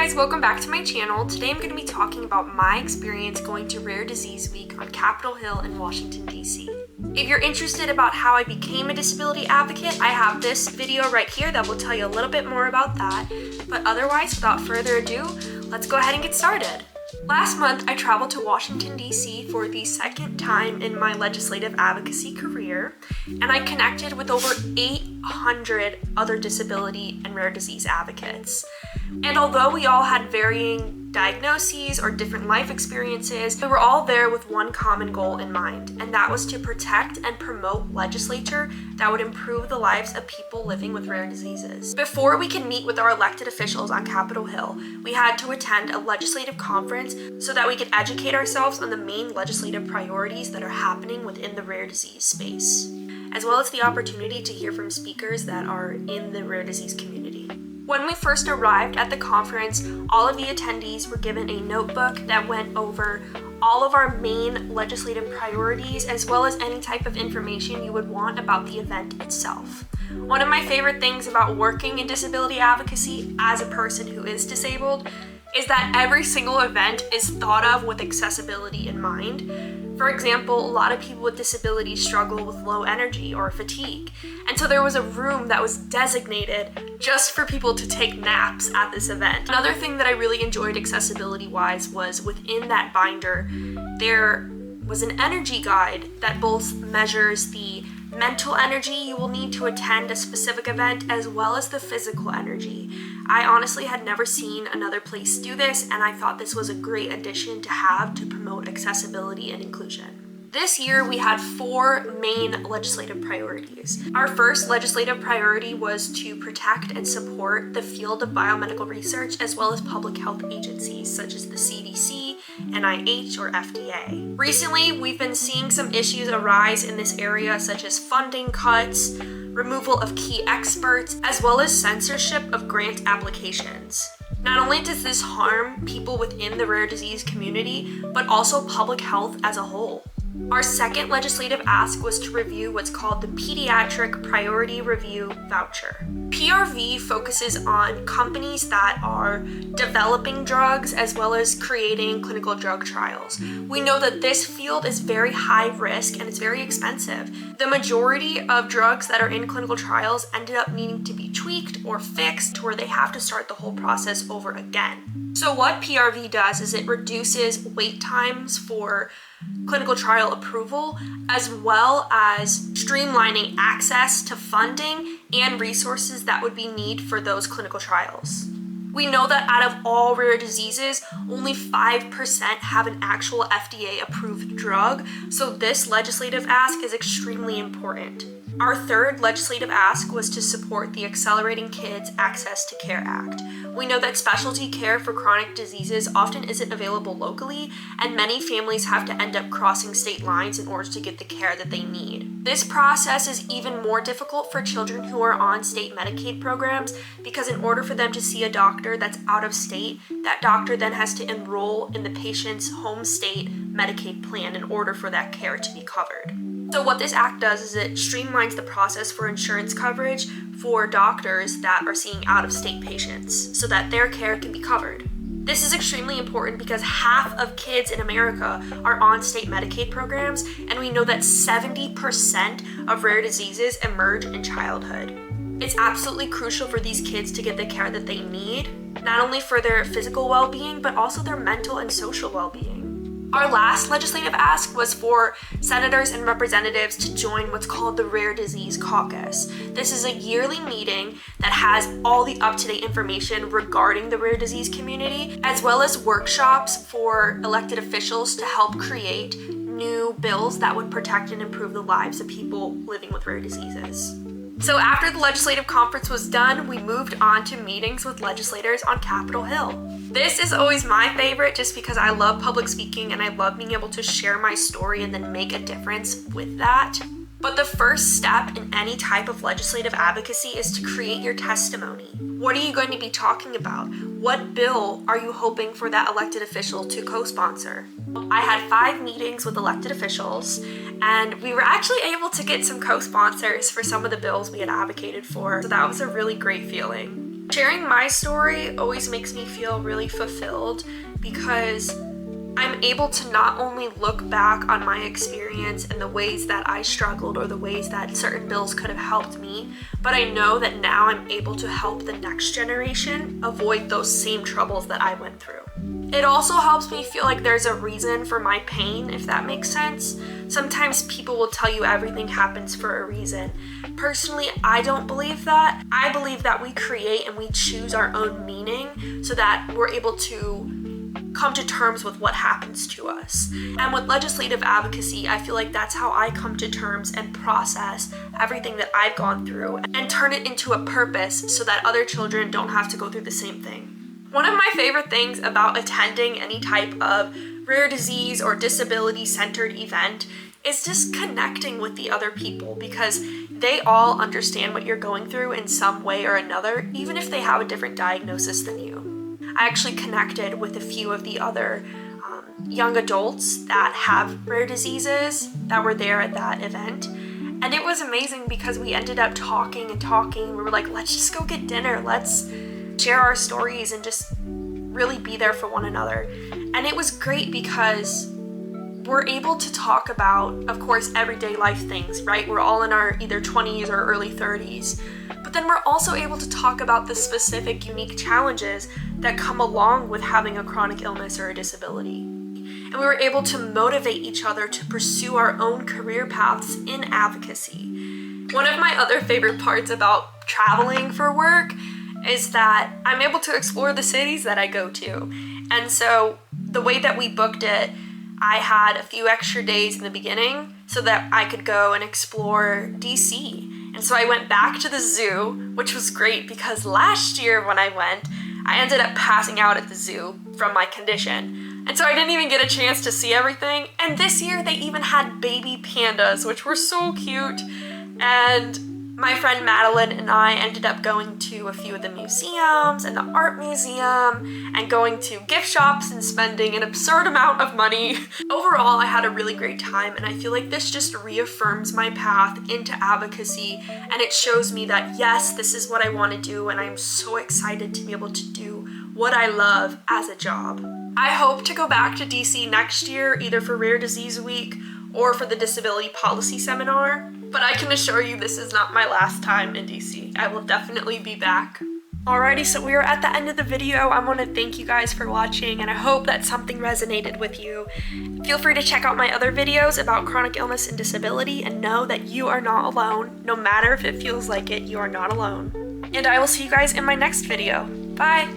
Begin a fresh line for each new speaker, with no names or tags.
guys, welcome back to my channel. Today I'm going to be talking about my experience going to Rare Disease Week on Capitol Hill in Washington, D.C. If you're interested about how I became a disability advocate, I have this video right here that will tell you a little bit more about that. But otherwise, without further ado, let's go ahead and get started. Last month, I traveled to Washington, D.C. for the second time in my legislative advocacy career, and I connected with over 800 other disability and rare disease advocates. And although we all had varying diagnoses or different life experiences, we were all there with one common goal in mind, and that was to protect and promote legislature that would improve the lives of people living with rare diseases. Before we could meet with our elected officials on Capitol Hill, we had to attend a legislative conference so that we could educate ourselves on the main legislative priorities that are happening within the rare disease space, as well as the opportunity to hear from speakers that are in the rare disease community. When we first arrived at the conference, all of the attendees were given a notebook that went over all of our main legislative priorities, as well as any type of information you would want about the event itself. One of my favorite things about working in disability advocacy as a person who is disabled is that every single event is thought of with accessibility in mind. For example, a lot of people with disabilities struggle with low energy or fatigue, and so there was a room that was designated just for people to take naps at this event. Another thing that I really enjoyed accessibility-wise was within that binder, there was an energy guide that both measures the mental energy you will need to attend a specific event as well as the physical energy. I honestly had never seen another place do this, and I thought this was a great addition to have to promote accessibility and inclusion. This year, we had 4 main legislative priorities. Our first legislative priority was to protect and support the field of biomedical research as well as public health agencies such as the CDC, NIH, or FDA. Recently, we've been seeing some issues arise in this area such as funding cuts, removal of key experts, as well as censorship of grant applications. Not only does this harm people within the rare disease community, but also public health as a whole. Our second legislative ask was to review what's called the Pediatric Priority Review Voucher. PRV focuses on companies that are developing drugs as well as creating clinical drug trials. We know that this field is very high risk and it's very expensive. The majority of drugs that are in clinical trials ended up needing to be tweaked or fixed to where they have to start the whole process over again. So what PRV does is it reduces wait times for clinical trial approval, as well as streamlining access to funding and resources that would be needed for those clinical trials. We know that out of all rare diseases, only 5% have an actual FDA-approved drug, so this legislative ask is extremely important. Our third legislative ask was to support the Accelerating Kids Access to Care Act. We know that specialty care for chronic diseases often isn't available locally, and many families have to end up crossing state lines in order to get the care that they need. This process is even more difficult for children who are on state Medicaid programs, because in order for them to see a doctor that's out of state, that doctor then has to enroll in the patient's home state Medicaid plan in order for that care to be covered. So what this act does is it streamlines the process for insurance coverage for doctors that are seeing out-of-state patients so that their care can be covered. This is extremely important because half of kids in America are on state Medicaid programs, and we know that 70% of rare diseases emerge in childhood. It's absolutely crucial for these kids to get the care that they need, not only for their physical well-being, but also their mental and social well-being. Our last legislative ask was for senators and representatives to join what's called the Rare Disease Caucus. This is a yearly meeting that has all the up-to-date information regarding the rare disease community, as well as workshops for elected officials to help create new bills that would protect and improve the lives of people living with rare diseases. So after the legislative conference was done, we moved on to meetings with legislators on Capitol Hill. This is always my favorite just because I love public speaking and I love being able to share my story and then make a difference with that. But the first step in any type of legislative advocacy is to create your testimony. What are you going to be talking about? What bill are you hoping for that elected official to co-sponsor? I had 5 meetings with elected officials, and we were actually able to get some co-sponsors for some of the bills we had advocated for, so that was a really great feeling. Sharing my story always makes me feel really fulfilled because I'm able to not only look back on my experience and the ways that I struggled or the ways that certain bills could have helped me, but I know that now I'm able to help the next generation avoid those same troubles that I went through. It also helps me feel like there's a reason for my pain, if that makes sense. Sometimes people will tell you everything happens for a reason. Personally, I don't believe that. I believe that we create and we choose our own meaning so that we're able to come to terms with what happens to us. And with legislative advocacy, I feel like that's how I come to terms and process everything that I've gone through and turn it into a purpose so that other children don't have to go through the same thing. One of my favorite things about attending any type of rare disease or disability-centered event is just connecting with the other people because they all understand what you're going through in some way or another, even if they have a different diagnosis than you. I actually connected with a few of the other young adults that have rare diseases that were there at that event. And it was amazing because we ended up talking and talking. We were like, let's just go get dinner. Let's share our stories and just really be there for one another. And it was great because we're able to talk about, of course, everyday life things, right? We're all in our either 20s or early 30s. But then we're also able to talk about the specific unique challenges that come along with having a chronic illness or a disability. And we were able to motivate each other to pursue our own career paths in advocacy. One of my other favorite parts about traveling for work is that I'm able to explore the cities that I go to. And so the way that we booked it, I had a few extra days in the beginning so that I could go and explore DC. And so I went back to the zoo, which was great because last year when I went, I ended up passing out at the zoo from my condition. And so I didn't even get a chance to see everything. And this year they even had baby pandas, which were so cute. And my friend Madeline and I ended up going to a few of the museums and the art museum and going to gift shops and spending an absurd amount of money. Overall, I had a really great time and I feel like this just reaffirms my path into advocacy and it shows me that yes, this is what I want to do and I'm so excited to be able to do what I love as a job. I hope to go back to DC next year, either for Rare Disease Week or for the Disability Policy Seminar. But I can assure you this is not my last time in DC. I will definitely be back. Alrighty, so we are at the end of the video. I want to thank you guys for watching and I hope that something resonated with you. Feel free to check out my other videos about chronic illness and disability and know that you are not alone. No matter if it feels like it, you are not alone. And I will see you guys in my next video. Bye!